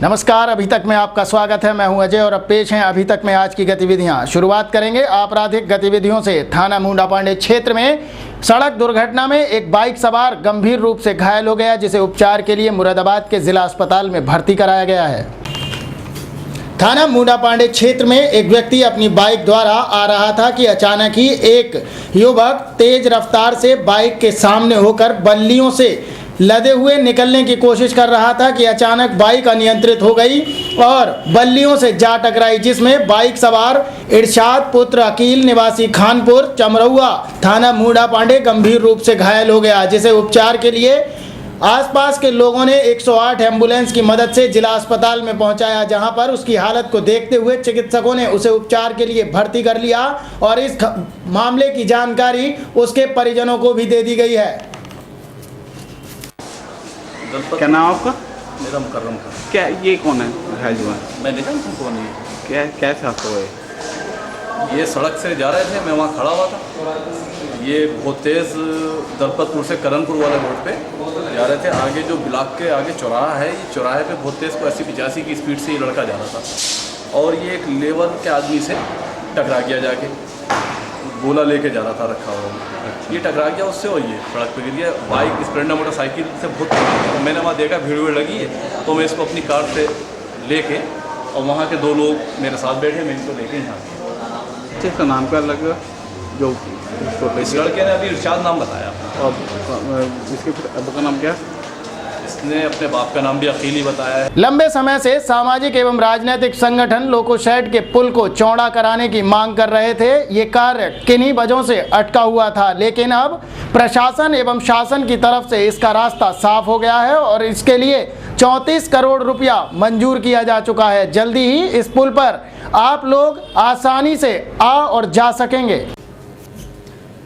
नमस्कार, अभी तक में आपका स्वागत है। मैं हूं अजय और अब पेश हैं अभी तक में आज की गतिविधियां। शुरुआत करेंगे आपराधिक गतिविधियों से। थाना मुंडापांडे क्षेत्र में सड़क दुर्घटना में एक बाइक सवार गंभीर रूप से घायल हो गया, जिसे उपचार के लिए मुरादाबाद के जिला अस्पताल में भर्ती कराया गया है। थाना मुंडापांडे क्षेत्र में एक व्यक्ति अपनी बाइक द्वारा आ रहा था कि अचानक ही एक युवक तेज रफ्तार से बाइक के सामने होकर बल्लियों से लदे हुए निकलने की कोशिश कर रहा था कि अचानक बाइक अनियंत्रित हो गई और बल्लियों से जा टकराई, जिसमें बाइक सवार इरशाद पुत्र अकील निवासी खानपुर चमरौआ थाना मुंडापांडे गंभीर रूप से घायल हो गया, जिसे उपचार के लिए आसपास के लोगों ने 108 एम्बुलेंस की मदद से जिला अस्पताल में पहुंचाया, जहां पर उसकी हालत को देखते हुए चिकित्सकों ने उसे उपचार के लिए भर्ती कर लिया और इस मामले की जानकारी उसके परिजनों को भी दे दी गई है। क्या नाम आपका? मेरा मुकर्रम था। क्या ये कौन है घायल हुआ? मैं नहीं जानता कौन है। क्या कैसे हादसा हुआ है? ये सड़क से जा रहे थे, मैं वहाँ खड़ा हुआ था। ये बहुत तेज़ दलपतपुर से करणपुर वाले रोड पे जा रहे थे। आगे जो ब्लॉक के आगे चौराहा है, ये चौराहे पे बहुत तेज़ 80-85 की स्पीड से ये लड़का जा रहा था और ये एक लेबर के आदमी से टकरा गया, जाके गोला लेके जा रहा था रखा हुआ। ये टकरा गया उससे और ये सड़क पे गिर गया। बाइक स्प्लेंडर मोटरसाइकिल से बहुत तो मैंने वहाँ देखा भीड़ लगी है, तो मैं इसको अपनी कार से लेके और वहाँ के 2 लोग मेरे साथ बैठे, मैं इनको लेके यहाँ गया। इसका नाम क्या लगा जो इस लड़के ने अभी इरशाद नाम बताया और इसके अब का नाम क्या? इसने अपने बाप का नाम भी अकील ही बताया है। लंबे समय से सामाजिक एवं राजनीतिक संगठन लोकोशेड के पुल को चौड़ा कराने की मांग कर रहे थे। ये कार्य किन्हीं वजहों से अटका हुआ था, लेकिन अब प्रशासन एवं शासन की तरफ से इसका रास्ता साफ हो गया है और इसके लिए 34 करोड़ रुपया मंजूर किया जा चुका है। जल्दी ही इस पुल पर आप लोग आसानी से आ और जा सकेंगे।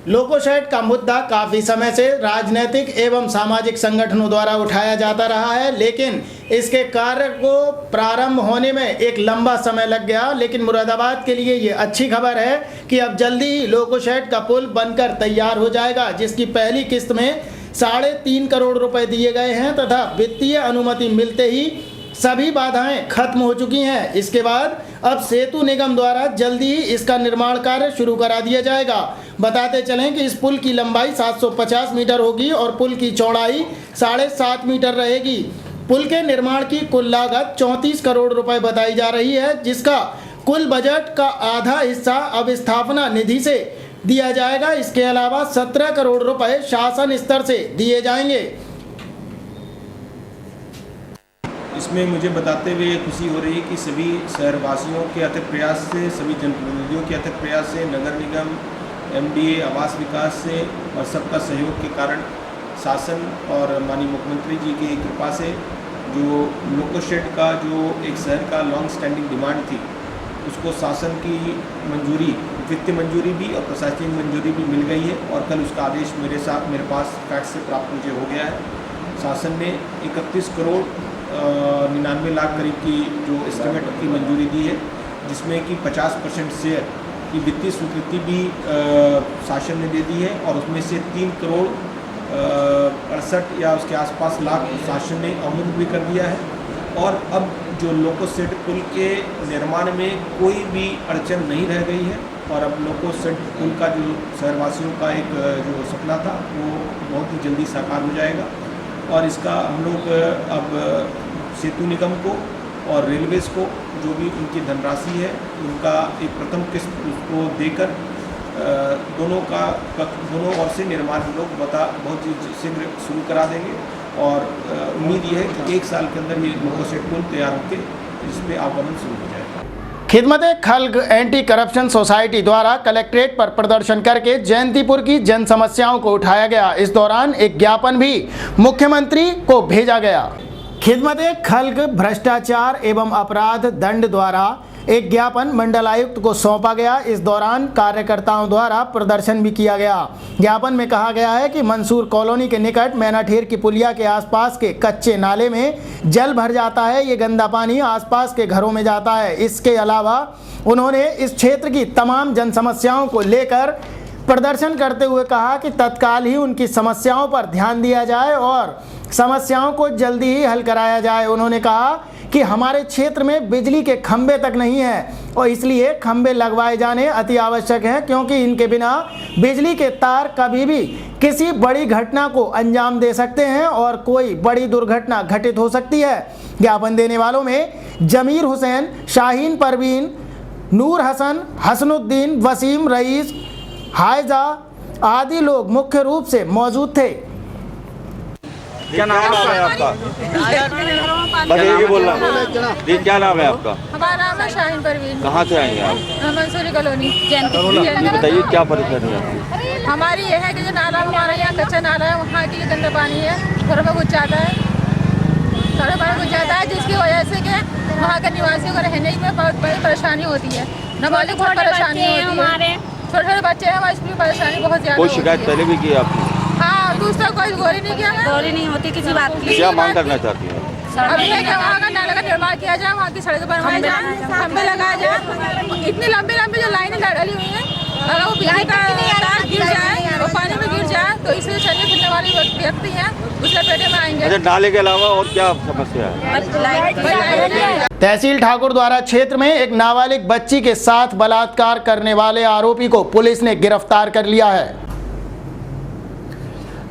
लोकोशेड का मुद्दा काफ़ी समय से राजनीतिक एवं सामाजिक संगठनों द्वारा उठाया जाता रहा है, लेकिन इसके कार्य को प्रारंभ होने में एक लंबा समय लग गया। लेकिन मुरादाबाद के लिए ये अच्छी खबर है कि अब जल्दी ही लोकोशेड का पुल बनकर तैयार हो जाएगा, जिसकी पहली किस्त में 3.5 करोड़ रुपए दिए गए हैं तथा वित्तीय अनुमति मिलते ही सभी बाधाएं खत्म हो चुकी हैं। इसके बाद अब सेतु निगम द्वारा जल्दी ही इसका निर्माण कार्य शुरू करा दिया जाएगा। बताते चलें कि इस पुल की लंबाई 750 मीटर होगी और पुल की चौड़ाई 7.5 मीटर रहेगी। पुल के निर्माण की कुल लागत 34 करोड़ रुपए बताई जा रही है, जिसका कुल बजट का आधा हिस्सा अब स्थापना निधि से दिया जाएगा। इसके अलावा 17 करोड़ रुपए शासन स्तर से दिए जाएंगे। इसमें मुझे बताते हुए खुशी हो रही है कि सभी शहरवासियों के अथक प्रयास से, सभी जनप्रतिनिधियों के अथक प्रयास से, नगर निगम, MDA, आवास विकास से और सबका सहयोग के कारण शासन और माननीय मुख्यमंत्री जी की कृपा से जो लोकोशेड का जो एक शहर का लॉन्ग स्टैंडिंग डिमांड थी, उसको शासन की मंजूरी, वित्तीय मंजूरी भी और प्रशासनिक मंजूरी भी मिल गई है और कल उसका आदेश मेरे पास फैक्स से प्राप्त मुझे हो गया है। शासन ने 31 करोड़ 99 लाख करीब की जो एस्टिमेट की मंजूरी दी है, जिसमें कि 50% शेयर की वित्तीय स्वीकृति भी शासन ने दे दी है और उसमें से 3 करोड़ 68 या उसके आसपास लाख शासन ने अवमुक्त भी कर दिया है। और अब जो लोकोशेड पुल के निर्माण में कोई भी अड़चन नहीं रह गई है और अब लोकोशेड पुल का जो शहरवासियों का एक जो सपना था वो बहुत ही जल्दी साकार हो जाएगा। और इसका हम लोग अब सेतु निगम को और रेलवेज को जो भी उनकी धनराशि है उनका एक प्रथम किस्त उसको देकर दोनों ओर से निर्माण हम लोग बहुत ही शीघ्र शुरू करा देंगे और उम्मीद ये है कि 1 साल के अंदर ये लोकोशेड पुल तैयार होकर इस पर आवागमन शुरू हो जाएगा। खिदमत खल्क एंटी करप्शन सोसाइटी द्वारा कलेक्ट्रेट पर प्रदर्शन करके जयंतीपुर की जन समस्याओं को उठाया गया। इस दौरान एक ज्ञापन भी मुख्यमंत्री को भेजा गया। खिदमत खल्क भ्रष्टाचार एवं अपराध दंड द्वारा एक ज्ञापन मंडलायुक्त को सौंपा गया। इस दौरान कार्यकर्ताओं द्वारा प्रदर्शन भी किया गया। ज्ञापन में कहा गया है कि मंसूर कॉलोनी के निकट मैनाठेर की पुलिया के आसपास के कच्चे नाले में जल भर जाता है। ये गंदा पानी आसपास के घरों में जाता है। इसके अलावा उन्होंने इस क्षेत्र की तमाम जन समस्याओं को लेकर प्रदर्शन करते हुए कहा कि तत्काल ही उनकी समस्याओं पर ध्यान दिया जाए और समस्याओं को जल्दी ही हल कराया जाए। उन्होंने कहा कि हमारे क्षेत्र में बिजली के खंभे तक नहीं है और इसलिए खंभे लगवाए जाने अति आवश्यक है, क्योंकि इनके बिना बिजली के तार कभी भी किसी बड़ी घटना को अंजाम दे सकते हैं और कोई बड़ी दुर्घटना घटित हो सकती है। ज्ञापन देने वालों में जमीर हुसैन, शाहीन परवीन, नूर हसन, हसनुद्दीन, वसीम, रईस, हायजा आदि लोग मुख्य रूप से मौजूद थे। क्या नाम है आपका? बस ये बोलना जी, क्या नाम है आपका? हमारा नाम है शाहीन परवीन। कहाँ से आएंगे आप? मंसूरी कॉलोनी। बताइए क्या परेशानी है आपकी? हमारी ये है कि जो नाला हमारा यहाँ कच्चा नाला है, वहाँ के लिए गंदा पानी है, घरों में घुस जाता है, जिसकी वजह से कि वहाँ के निवासियों को रहने में बहुत बड़ी परेशानी होती है। नाबालिग बहुत परेशानी होती है, छोटे छोटे बच्चे हैं, वहाँ इसकी परेशानी बहुत ज़्यादा। कोई शिकायत पहले भी की आपने? हाँ, दूसरा कोई गोरी नहीं किया, गोरी नहीं होती किसी बात की। क्या मांग करना चाहती है? अभी है कि वहाँ का नाला का निर्माण किया जाए, वहाँ की सड़कें बनवाई जाए, खंभे लगाए जाए। इतनी लंबी लंबी जो लाइनें डली हुई हैं, अगर वो बिजली का तार गिर जाए और पानी में गिर जाए तो इससे चलने फिरने वाले व्यक्ति हैं उसके पेटे में आएंगे। अच्छा, नाले के अलावा और क्या समस्या है? तहसील ठाकुर द्वारा क्षेत्र में एक नाबालिग बच्ची के साथ बलात्कार करने वाले आरोपी को पुलिस ने गिरफ्तार कर लिया है।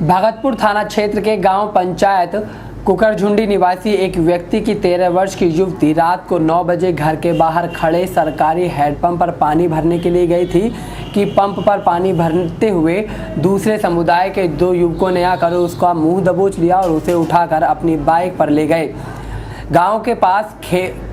भगतपुर थाना क्षेत्र के गांव पंचायत कुकरझुंडी निवासी एक व्यक्ति की 13 वर्ष की युवती रात को 9 बजे घर के बाहर खड़े सरकारी हैंडपंप पर पानी भरने के लिए गई थी कि पंप पर पानी भरते हुए दूसरे समुदाय के 2 युवकों ने आकर उसका मुंह दबोच लिया और उसे उठाकर अपनी बाइक पर ले गए। गांव के पास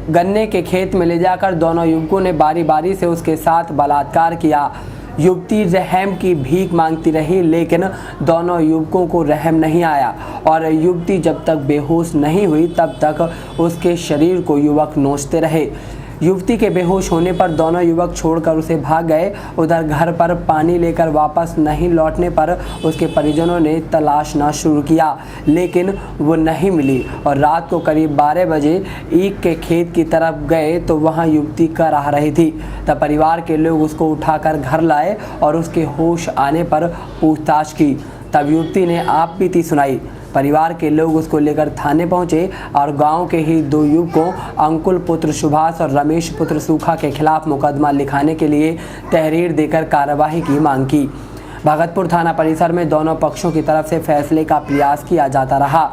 गन्ने के खेत में ले जाकर दोनों युवकों ने बारी बारी से उसके साथ बलात्कार किया। युवती रहम की भीख मांगती रही, लेकिन दोनों युवकों को रहम नहीं आया और युवती जब तक बेहोश नहीं हुई तब तक उसके शरीर को युवक नोचते रहे। युवती के बेहोश होने पर दोनों युवक छोड़कर उसे भाग गए। उधर घर पर पानी लेकर वापस नहीं लौटने पर उसके परिजनों ने तलाशना शुरू किया, लेकिन वो नहीं मिली और रात को करीब 12 बजे ईख के खेत की तरफ गए तो वहां युवती कर रही थी। तब परिवार के लोग उसको उठाकर घर लाए और उसके होश आने पर पूछताछ की। तब युवती ने आप बीती सुनाई। परिवार के लोग उसको लेकर थाने पहुंचे और गांव के ही 2 युवकों अंकुल पुत्र सुभाष और रमेश पुत्र सूखा के खिलाफ मुकदमा लिखाने के लिए तहरीर देकर कार्रवाई की मांग की। भगतपुर थाना परिसर में दोनों पक्षों की तरफ से फैसले का प्रयास किया जाता रहा,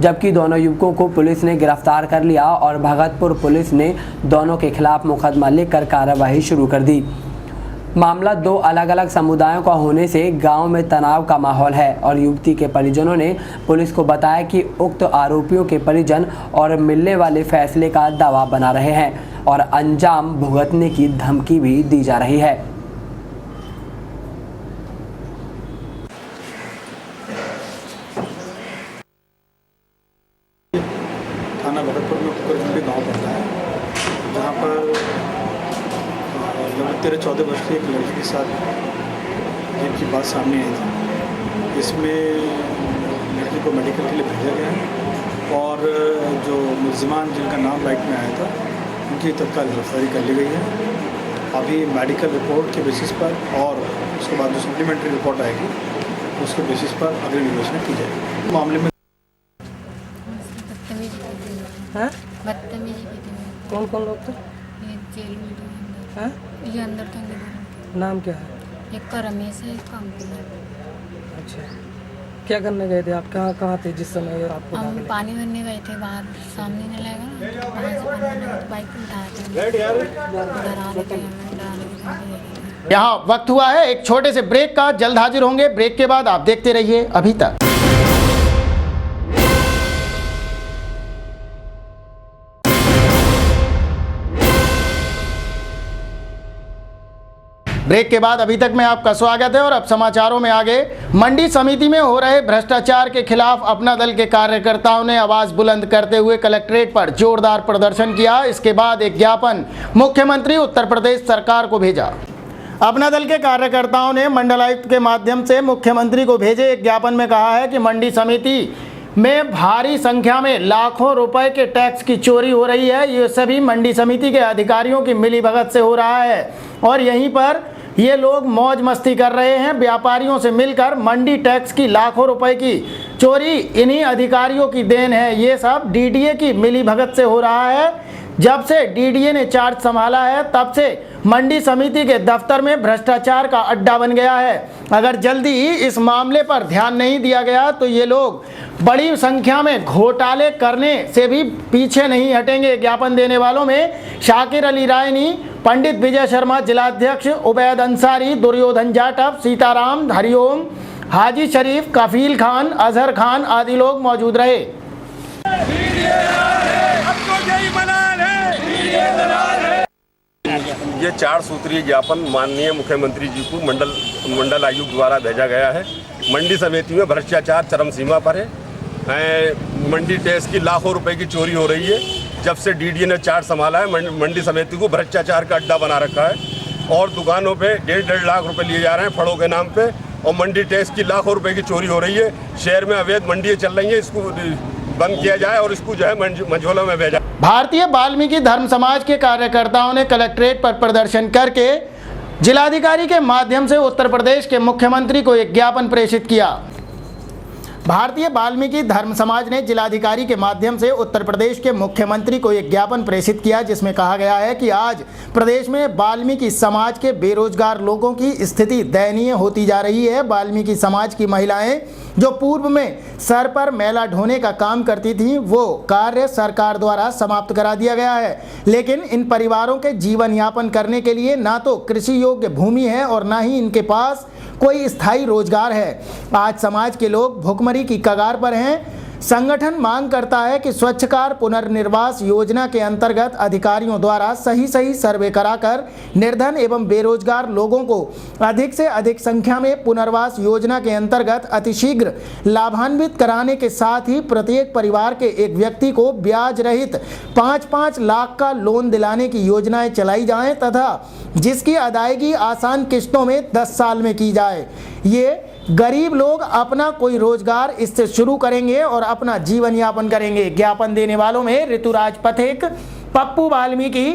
जबकि दोनों युवकों को पुलिस ने गिरफ्तार कर लिया और भगतपुर पुलिस ने दोनों के खिलाफ मुकदमा लिखकर कार्रवाई शुरू कर दी। मामला 2 अलग अलग समुदायों का होने से गांव में तनाव का माहौल है और युवती के परिजनों ने पुलिस को बताया कि उक्त आरोपियों के परिजन और मिलने वाले फैसले का दबाव बना रहे हैं और अंजाम भुगतने की धमकी भी दी जा रही है। थाना भगतपुर में कुकरझुंडी गाँव पड़ता है, जहाँ पर 13-14 वर्ष की एक लड़की के साथ जिनकी बात सामने आई थी। इसमें लड़की को मेडिकल के लिए भेजा गया है और जो मुलजिमान जिनका नाम बाइक में आया था उनकी तत्काल गिरफ्तारी कर ली गई है। अभी मेडिकल रिपोर्ट के बेसिस पर और उसके बाद जो सप्लीमेंट्री रिपोर्ट आएगी उसके बेसिस पर अगली विवेचना की जाएगी। मामले में कौन कौन लोग थे? जेल में हैं? ये अंदर तो नाम क्या है? एक का रमेश है, एक का अंकुल है। अच्छा, क्या करने गए थे आप? कहाँ थे जिस समय आपको? हम पानी भरने गए थे, बाहर सामने नहीं लगेगा ना, वहाँ से पानी भरने बाइक पे उठाया था। यहाँ वक्त हुआ है एक छोटे से ब्रेक का, जल्द हाजिर होंगे। ब्रेक के बाद आप देखते रहिए अभी तक। ब्रेक के बाद अभी तक में आपका स्वागत है और अब समाचारों में आगे। मंडी समिति में हो रहे भ्रष्टाचार के खिलाफ अपना दल के कार्यकर्ताओं ने आवाज बुलंद करते हुए कलेक्ट्रेट पर जोरदार प्रदर्शन किया। इसके बाद एक ज्ञापन मुख्यमंत्री उत्तर प्रदेश सरकार को भेजा। अपना दल के कार्यकर्ताओं ने मंडलायुक्त के माध्यम से मुख्यमंत्री को भेजे एक ज्ञापन में कहा है कि मंडी समिति में भारी संख्या में लाखों रुपए के टैक्स की चोरी हो रही है। ये सभी मंडी समिति के अधिकारियों की मिलीभगत से हो रहा है और यहीं पर ये लोग मौज मस्ती कर रहे हैं। व्यापारियों से मिलकर मंडी टैक्स की लाखों रुपए की चोरी इन्हीं अधिकारियों की देन है। ये सब डीडीए की मिलीभगत से हो रहा है। जब से डीडीए ने चार्ज संभाला है तब से मंडी समिति के दफ्तर में भ्रष्टाचार का अड्डा बन गया है। अगर जल्दी ही इस मामले पर ध्यान नहीं दिया गया तो ये लोग बड़ी संख्या में घोटाले करने से भी पीछे नहीं हटेंगे। ज्ञापन देने वालों में शाकिर अली रायनी, पंडित विजय शर्मा जिलाध्यक्ष, उबैद अंसारी, दुर्योधन जाटव, सीताराम, हरिओम, हाजी शरीफ, कफील खान, अजहर खान आदि लोग मौजूद रहे। ये 4 सूत्रीय ज्ञापन माननीय मुख्यमंत्री जी को मंडल आयुक्त द्वारा भेजा गया है। मंडी समिति में भ्रष्टाचार चरम सीमा पर है। मंडी टैक्स की लाखों रुपए की चोरी हो रही है। जब से डीडीए ने चार्ज संभाला है मंडी समिति को भ्रष्टाचार का अड्डा बना रखा है और दुकानों पे 1.5 लाख रुपए लिए जा रहे हैं फड़ों के नाम पे और मंडी टैक्स की लाखों रुपए की चोरी हो रही है। शहर में अवैध मंडियाँ चल रही हैं, इसको बंद किया जाए और इसको जो है मंझोला में भेजा। भारतीय वाल्मीकि धर्म समाज के कार्यकर्ताओं ने कलेक्ट्रेट पर प्रदर्शन करके जिलाधिकारी के माध्यम से उत्तर प्रदेश के मुख्यमंत्री को एक ज्ञापन प्रेषित किया। भारतीय वाल्मीकि धर्म समाज ने जिलाधिकारी के माध्यम से उत्तर प्रदेश के मुख्यमंत्री को एक ज्ञापन प्रेषित किया जिसमें कहा गया है कि आज प्रदेश में वाल्मीकि समाज के बेरोजगार लोगों की स्थिति दयनीय होती जा रही है। वाल्मीकि समाज की महिलाएं जो पूर्व में सर पर मैला ढोने का काम करती थीं वो कार्य सरकार द्वारा समाप्त करा दिया गया है, लेकिन इन परिवारों के जीवन यापन करने के लिए ना तो कृषि योग्य भूमि है और ना ही इनके पास कोई स्थायी रोजगार है। आज समाज के लोग भुखमरी की कगार पर हैं। संगठन मांग करता है कि स्वच्छकार पुनर्निर्वास योजना के अंतर्गत अधिकारियों द्वारा सही सर्वे कराकर निर्धन एवं बेरोजगार लोगों को अधिक से अधिक संख्या में पुनर्वास योजना के अंतर्गत अतिशीघ्र लाभान्वित कराने के साथ ही प्रत्येक परिवार के एक व्यक्ति को ब्याज रहित 5-5 लाख का लोन दिलाने की योजनाएं चलाई जाएं तथा जिसकी अदायगी आसान किस्तों में 10 साल में की जाए। ये गरीब लोग अपना कोई रोजगार इससे शुरू करेंगे और अपना जीवन यापन करेंगे। ज्ञापन देने वालों में ऋतुराज पथिक, पप्पू वाल्मीकि,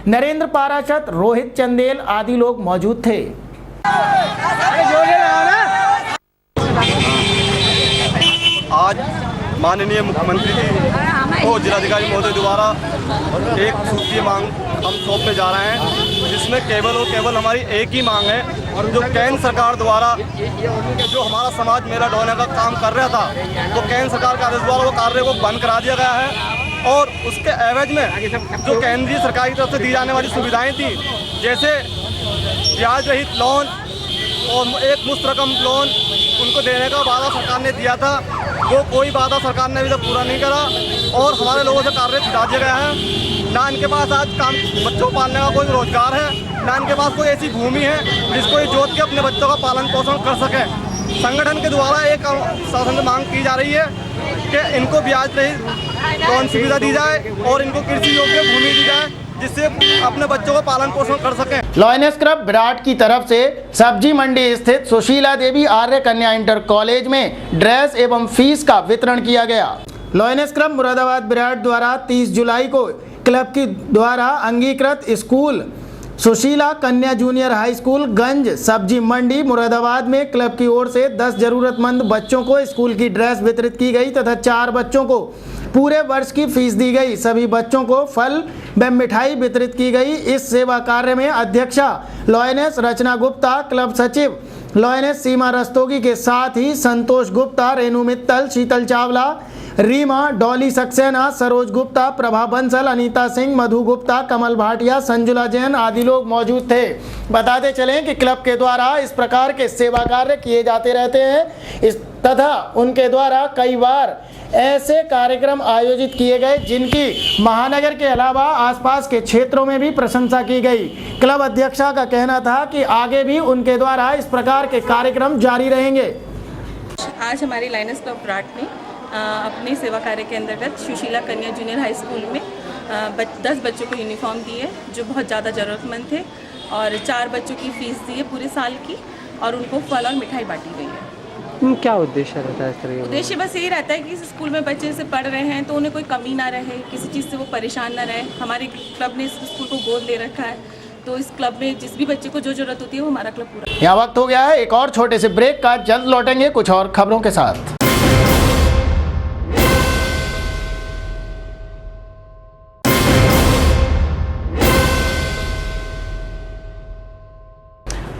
नरेंद्र पाराशर, रोहित चंदेल आदि लोग मौजूद थे। आज माननीय मुख्यमंत्री जी और जिलाधिकारी महोदय द्वारा एक सूत्रीय मांग हम सौंपने जा रहे हैं जिसमें केवल और केवल हमारी एक ही मांग है जो केंद्र सरकार द्वारा जो हमारा समाज मेला ढोने का काम कर रहा था तो केंद्र सरकार के आदेश द्वारा वो कार्य को बंद करा दिया गया है और उसके एवज में जो केंद्रीय सरकार की तरफ से दी जाने वाली सुविधाएं थी जैसे ब्याज रहित लोन और एक मुश्त रकम लोन उनको देने का वादा सरकार ने दिया था वो कोई वादा सरकार ने अभी तक पूरा नहीं करा और हमारे लोगों से कार्य छुटा दिया गया है। ना इनके पास आज काम बच्चों को पालने का कोई रोजगार है, ना इनके पास कोई ऐसी भूमि है जिसको ये जोत के अपने बच्चों का पालन पोषण कर सके। संगठन के द्वारा एक शासन मांग की जा रही है कि इनको ब्याज रहित लोन सुविधा दी जाए और इनको कृषि योग्य भूमि दी जाए जिससे अपने बच्चों का पालन पोषण कर सकें। लॉयनेस क्लब विराट की तरफ से सब्जी मंडी स्थित सुशीला देवी आर्य कन्या इंटर कॉलेज में ड्रेस एवं फीस का वितरण किया गया। लॉयनेस क्लब मुरादाबाद विराट द्वारा 30 जुलाई को क्लब के द्वारा अंगीकृत स्कूल सुशीला कन्या जूनियर हाई स्कूल गंज सब्जी मंडी मुरादाबाद में क्लब की ओर से 10 जरूरतमंद बच्चों को स्कूल की ड्रेस वितरित की गई तथा 4 बच्चों को पूरे वर्ष की फीस दी गई। सभी बच्चों को फल व मिठाई वितरित की गई। इस सेवा कार्य में अध्यक्षा लॉयनेस रचना गुप्ता, क्लब सचिव लॉयनेस सीमा रस्तोगी के साथ ही संतोष गुप्ता, रेणु मित्तल, शीतल चावला, रीमा, डॉली सक्सेना, सरोज गुप्ता, प्रभा बंसल, अनीता सिंह, मधु गुप्ता, कमल भाटिया, संजुला जैन आदि लोग मौजूद थे। बताते चलें कि क्लब के द्वारा इस प्रकार के सेवा कार्य किए जाते रहते हैं तथा उनके द्वारा कई बार ऐसे कार्यक्रम आयोजित किए गए जिनकी महानगर के अलावा आसपास के क्षेत्रों में भी प्रशंसा की गई। क्लब अध्यक्षा का कहना था कि आगे भी उनके द्वारा इस प्रकार के कार्यक्रम जारी रहेंगे। आज हमारी लायनेस क्लब विराट ने अपने सेवा कार्य के अंतर्गत सुशीला कन्या जूनियर हाई स्कूल में 10 बच्चों को यूनिफॉर्म दी है जो बहुत ज़्यादा ज़रूरतमंद थे और 4 बच्चों की फ़ीस दी है पूरे साल की और उनको फल और मिठाई बांटी गई है। क्या उद्देश्य रहता है इस तरह? उद्देश्य बस यही रहता है कि इस स्कूल में बच्चे से पढ़ रहे हैं तो उन्हें कोई कमी ना रहे, किसी चीज़ से वो परेशान ना रहे। हमारे क्लब ने इस स्कूल को गोद ले रखा है तो इस क्लब में जिस भी बच्चे को जो जरूरत होती है वो हमारा क्लब पूरा। यहाँ वक्त हो गया है एक और छोटे से ब्रेक का, जल्द लौटेंगे कुछ और खबरों के साथ।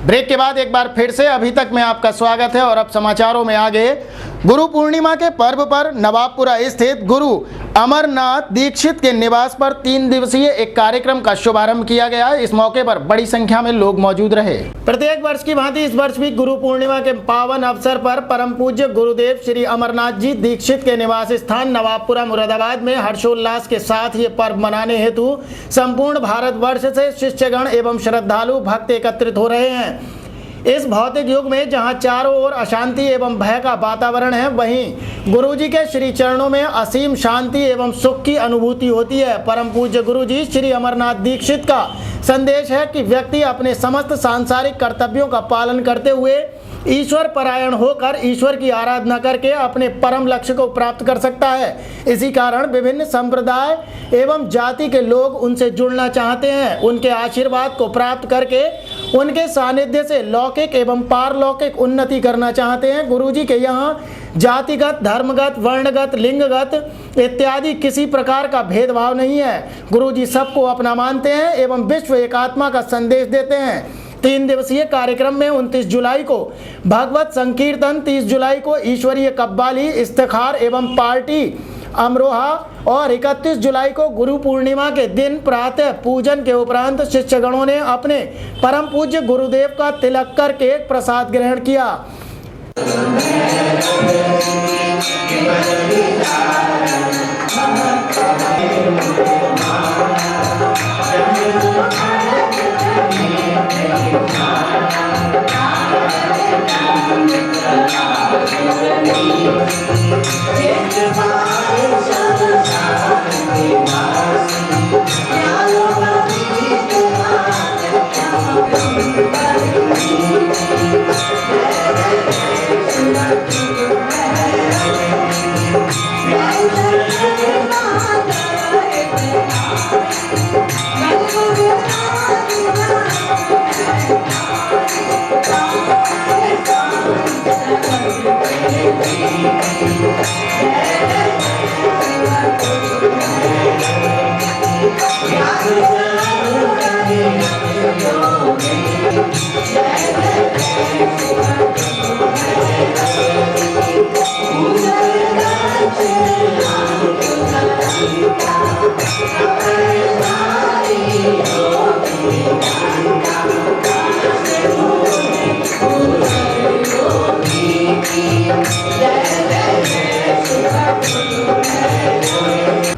ब्रेक के बाद एक बार फिर से अभी तक में आपका स्वागत है और अब समाचारों में आगे। गुरु पूर्णिमा के पर्व पर नवाबपुरा स्थित गुरु अमरनाथ दीक्षित के निवास पर 3 दिवसीय एक कार्यक्रम का शुभारंभ किया गया। इस मौके पर बड़ी संख्या में लोग मौजूद रहे। प्रत्येक वर्ष की भांति इस वर्ष भी गुरु पूर्णिमा के पावन अवसर पर परम पूज्य गुरुदेव श्री अमरनाथ जी दीक्षित के निवास स्थान नवाबपुरा मुरादाबाद में हर्षोल्लास के साथ ये पर्व मनाने हेतु संपूर्ण भारतवर्ष से शिष्यगण एवं श्रद्धालु भक्त एकत्रित हो रहे हैं। इस भौतिक युग में जहां चारों ओर अशांति एवं भय का वातावरण है, वहीं गुरुजी के श्री चरणों में असीम शांति एवं सुख की अनुभूति होती है। परम पूज्य गुरुजी श्री अमरनाथ दीक्षित का संदेश है कि व्यक्ति अपने समस्त सांसारिक कर्तव्यों का पालन करते हुए ईश्वर परायण होकर ईश्वर की आराधना करके अपने परम लक्ष्य को प्राप्त कर सकता है। इसी कारण विभिन्न संप्रदाय एवं जाति के लोग उनसे जुड़ना चाहते हैं। उनके आशीर्वाद को प्राप्त करके उनके सानिध्य से लौकिक एवं पारलौकिक उन्नति करना चाहते हैं। गुरुजी के यहाँ जातिगत, धर्मगत, वर्णगत, लिंगगत इत्यादि किसी प्रकार का भेदभाव नहीं है। गुरुजी सबको अपना मानते हैं एवं विश्व एकात्मा का संदेश देते हैं। 3 दिवसीय कार्यक्रम में 29 जुलाई को भगवत संकीर्तन, 30 जुलाई को ईश्वरीय कव्वाली, इस्तिखार एवं पार्टी अमरोहा और 31 जुलाई को गुरु पूर्णिमा के दिन प्रातः पूजन के उपरांत शिष्यगणों ने अपने परम पूज्य गुरुदेव का तिलक करके प्रसाद ग्रहण किया।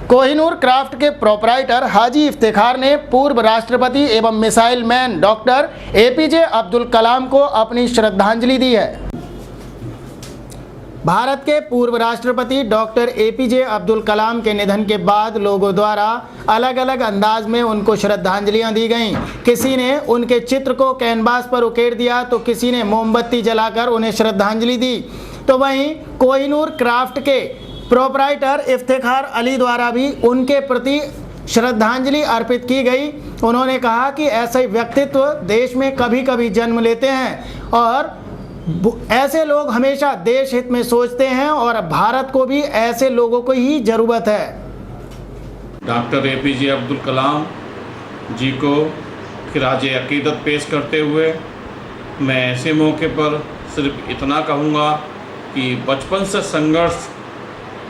कोहिनूर क्राफ्ट के प्रोपराइटर हाजी इफ्तिखार ने पूर्व राष्ट्रपति एवं missile man doctor APJ Abdul Kalam को अपनी श्रद्धांजलि दी है। भारत के पूर्व राष्ट्रपति डॉक्टर एपीजे अब्दुल कलाम के निधन के बाद लोगों द्वारा अलग अलग अंदाज में उनको श्रद्धांजलियां दी गईं। किसी ने उनके चित्र को कैनवास पर उकेर दिया तो किसी ने मोमबत्ती जलाकर उन्हें श्रद्धांजलि दी। तो वहीं कोहिनूर क्राफ्ट के प्रोपराइटर इफ्तिखार अली द्वारा भी उनके प्रति श्रद्धांजलि अर्पित की गई। उन्होंने कहा कि ऐसे व्यक्तित्व देश में कभी कभी जन्म लेते हैं और ऐसे लोग हमेशा देश हित में सोचते हैं और भारत को भी ऐसे लोगों को ही ज़रूरत है। डॉक्टर एपीजे अब्दुल कलाम जी को खिराज अकीदत पेश करते हुए मैं ऐसे मौके पर सिर्फ इतना कहूँगा कि बचपन से संघर्ष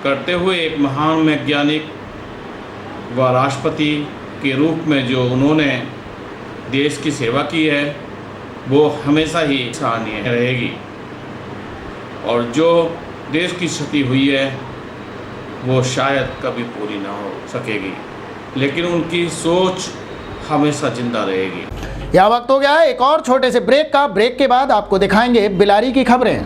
करते हुए एक महान वैज्ञानिक व राष्ट्रपति के रूप में जो उन्होंने देश की सेवा की है वो हमेशा ही सराहनीय रहेगी और जो देश की क्षति हुई है वो शायद कभी पूरी ना हो सकेगी, लेकिन उनकी सोच हमेशा जिंदा रहेगी। यह वक्त हो गया है एक और छोटे से ब्रेक का। ब्रेक के बाद आपको दिखाएंगे बिलारी की खबरें।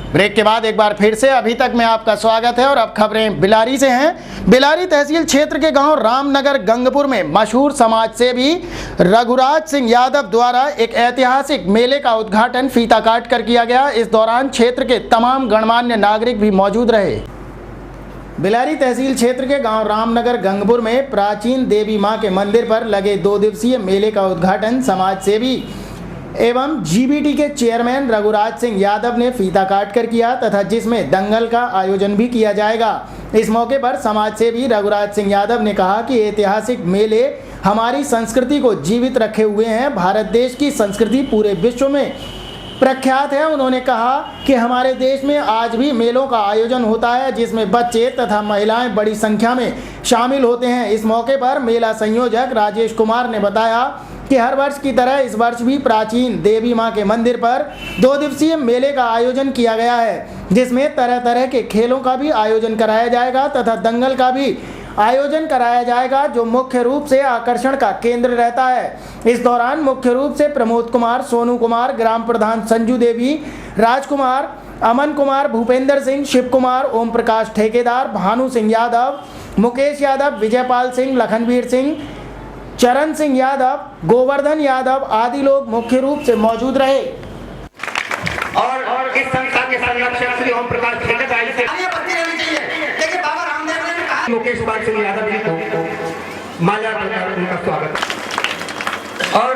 ब्रेक के बाद एक बार फिर से अभी तक में आपका स्वागत है और अब खबरें बिलारी से हैं। बिलारी तहसील क्षेत्र के गांव रामनगर गंगपुर में मशहूर समाज सेवी रघुराज सिंह यादव द्वारा एक ऐतिहासिक मेले का उद्घाटन फीता काट कर किया गया। इस दौरान क्षेत्र के तमाम गणमान्य नागरिक भी मौजूद रहे। बिलारी तहसील क्षेत्र के गांव रामनगर गंगपुर में प्राचीन देवी मां के मंदिर पर लगे 2 दिवसीय मेले का उद्घाटन समाज सेवी एवं जीबीटी के चेयरमैन रघुराज सिंह यादव ने फीता काटकर किया तथा जिसमें दंगल का आयोजन भी किया जाएगा। इस मौके पर समाज सेवी रघुराज सिंह यादव ने कहा कि ऐतिहासिक मेले हमारी संस्कृति को जीवित रखे हुए हैं। भारत देश की संस्कृति पूरे विश्व में प्रख्यात है। उन्होंने कहा कि हमारे देश में आज भी मेलों का आयोजन होता है जिसमें बच्चे तथा महिलाएं बड़ी संख्या में शामिल होते हैं। इस मौके पर मेला संयोजक राजेश कुमार ने बताया कि हर वर्ष की तरह इस वर्ष भी प्राचीन देवी मां के मंदिर पर 2 दिवसीय मेले का आयोजन किया गया है जिसमें तरह तरह के खेलों का भी आयोजन कराया जाएगा तथा दंगल का भी आयोजन कराया जाएगा जो मुख्य रूप से आकर्षण का केंद्र रहता है। इस दौरान मुख्य रूप से प्रमोद कुमार, सोनू कुमार, ग्राम प्रधान संजू देवी, राजकुमार, अमन कुमार, भूपेंद्र सिंह, शिव कुमार, ओम प्रकाश ठेकेदार, भानु सिंह यादव, मुकेश यादव, विजयपाल सिंह, लखनवीर सिंह, चरण सिंह यादव, गोवर्धन यादव आदि लोग मुख्य रूप से मौजूद रहे। और इस संस्था के संरक्षक श्री ओम प्रकाश ठेकेदार से देखिए बाबा रामदेव ने कहा मुकेश कुमार सिंह यादव जी को माला डालकर उनका स्वागत। और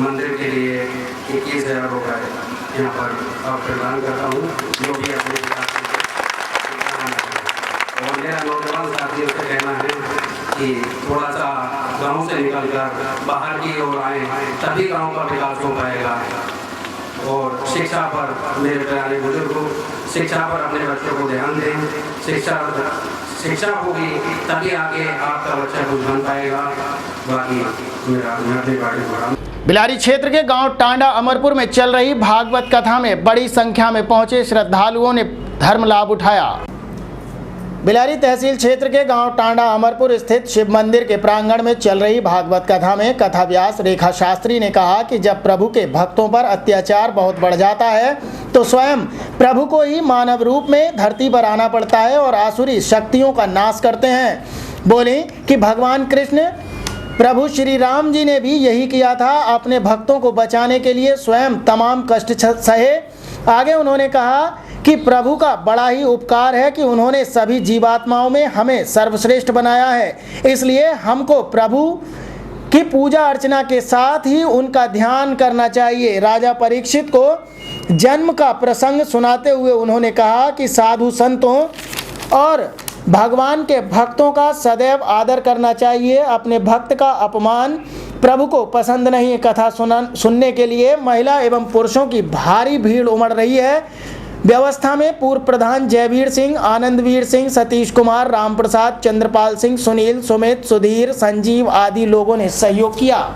मंदिर के लिए 21,000 रुपये यहाँ पर प्रदान करता हूँ जो भी अपने और मेरा नौजवान साथियों से कहना है कि थोड़ा सा गांव से निकलकर बाहर की ओर आए तभी गांव का विकास हो पाएगा। और शिक्षा पर मेरे प्यारे बुजुर्गों, शिक्षा पर अपने बच्चों को ध्यान दें। शिक्षा होगी तभी आगे आपका बच्चा कुछ बन पाएगा। बाकी मेरा बढ़ा। बिलारी क्षेत्र के गांव टांडा अमरपुर में चल रही भागवत कथा में बड़ी संख्या में पहुंचे श्रद्धालुओं ने धर्म लाभ उठाया। बिलारी तहसील क्षेत्र के गांव टांडा अमरपुर स्थित शिव मंदिर के प्रांगण में चल रही भागवत कथा में कथा व्यास रेखा शास्त्री ने कहा कि जब प्रभु के भक्तों पर अत्याचार बहुत बढ़ जाता है तो स्वयं प्रभु को ही मानव रूप में धरती पर आना पड़ता है और आसुरी शक्तियों का नाश करते हैं। बोले कि भगवान कृष्ण प्रभु श्री राम जी ने भी यही किया था, अपने भक्तों को बचाने के लिए स्वयं तमाम कष्ट सहे। आगे उन्होंने कहा कि प्रभु का बड़ा ही उपकार है कि उन्होंने सभी जीवात्माओं में हमें सर्वश्रेष्ठ बनाया है, इसलिए हमको प्रभु की पूजा अर्चना के साथ ही उनका ध्यान करना चाहिए। राजा परीक्षित को जन्म का प्रसंग सुनाते हुए उन्होंने कहा कि साधु संतों और भगवान के भक्तों का सदैव आदर करना चाहिए। अपने भक्त का अपमान प्रभु को पसंद नहीं। कथा सुनने के लिए महिला एवं पुरुषों की भारी भीड़ उमड़ रही है। व्यवस्था में पूर्व प्रधान जयवीर सिंह, आनंदवीर सिंह, सतीश कुमार, राम प्रसाद, चंद्रपाल सिंह, सुनील, सुमित, सुधीर, संजीव आदि लोगों ने सहयोग किया।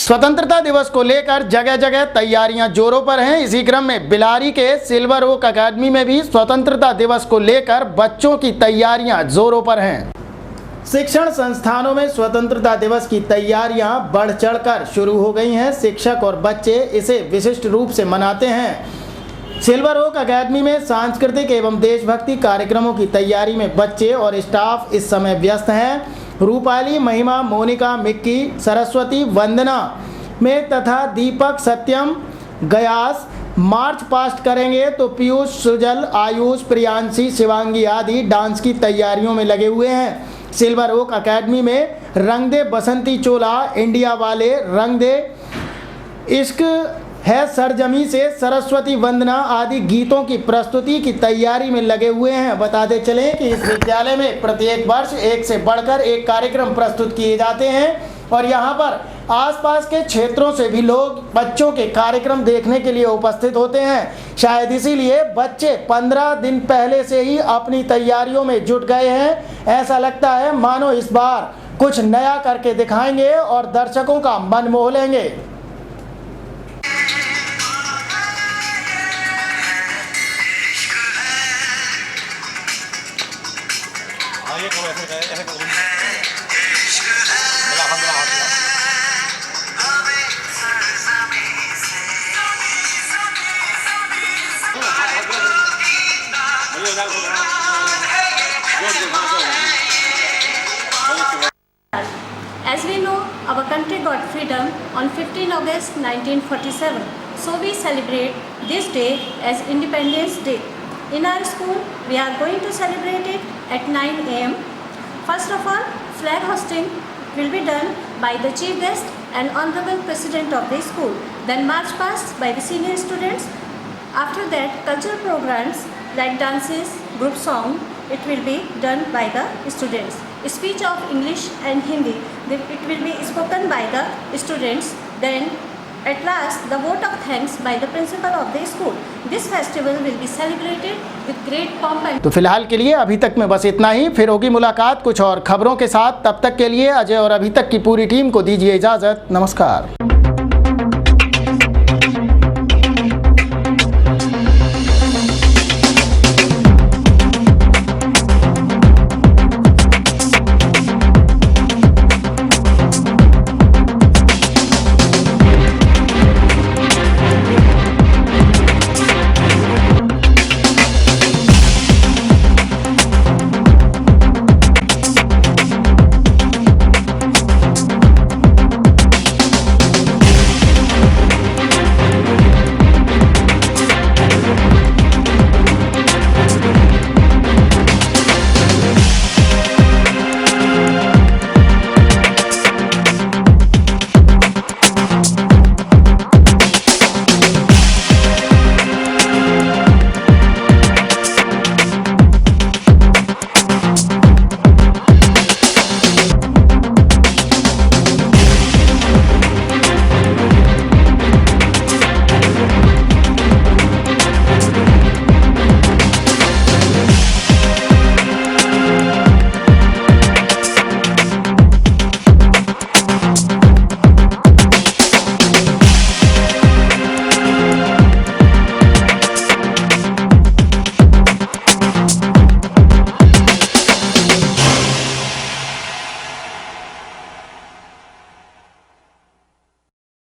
स्वतंत्रता दिवस को लेकर जगह जगह तैयारियां जोरों पर हैं। इसी क्रम में बिलारी के सिल्वर ओक अकेडमी में भी स्वतंत्रता दिवस को लेकर बच्चों की तैयारियां जोरों पर हैं। शिक्षण संस्थानों में स्वतंत्रता दिवस की तैयारियां बढ़ चढ़कर शुरू हो गई हैं। शिक्षक और बच्चे इसे विशिष्ट रूप से मनाते हैं। सिल्वर ओक अकेडमी में सांस्कृतिक एवं देशभक्ति कार्यक्रमों की तैयारी में बच्चे और स्टाफ इस समय व्यस्त हैं। रूपाली, महिमा, मोनिका, मिक्की, सरस्वती, वंदना में तथा दीपक, सत्यम, गयास मार्च पास्ट करेंगे तो पीयूष, सुजल, आयुष, प्रियांशी, शिवांगी आदि डांस की तैयारियों में लगे हुए हैं। सिल्वर ओक अकेडमी में रंग दे बसंती चोला, इंडिया वाले, रंग दे इश्क है सरजमी से सरस्वती वंदना आदि गीतों की प्रस्तुति की तैयारी में लगे हुए हैं। बताते चलें कि इस विद्यालय में प्रत्येक वर्ष एक से बढ़कर एक कार्यक्रम प्रस्तुत किए जाते हैं और यहाँ पर आसपास के क्षेत्रों से भी लोग बच्चों के कार्यक्रम देखने के लिए उपस्थित होते हैं। शायद इसीलिए बच्चे 15 दिन पहले से ही अपनी तैयारियों में जुट गए हैं। ऐसा लगता है मानो इस बार कुछ नया करके दिखाएंगे और दर्शकों का मन मोह लेंगे। As we know, our country got freedom on 15 August 1947. So we celebrate this day as Independence Day. In our school, we are going to celebrate it at 9 a.m. First of all, flag hosting will be done by the chief guest and honorable president of the school. Then march past by the senior students. After that, cultural programs like dances, group song, it will be done by the students. Speech of English and Hindi, it will be spoken by the students. Then at last the vote of thanks by the principal of the school. This festival will be celebrated with great pomp and तो फिलहाल के लिए अभी तक में बस इतना ही। फिर होगी मुलाकात कुछ और खबरों के साथ। तब तक के लिए अजय और अभी तक की पूरी टीम को दीजिए इजाज़त। नमस्कार।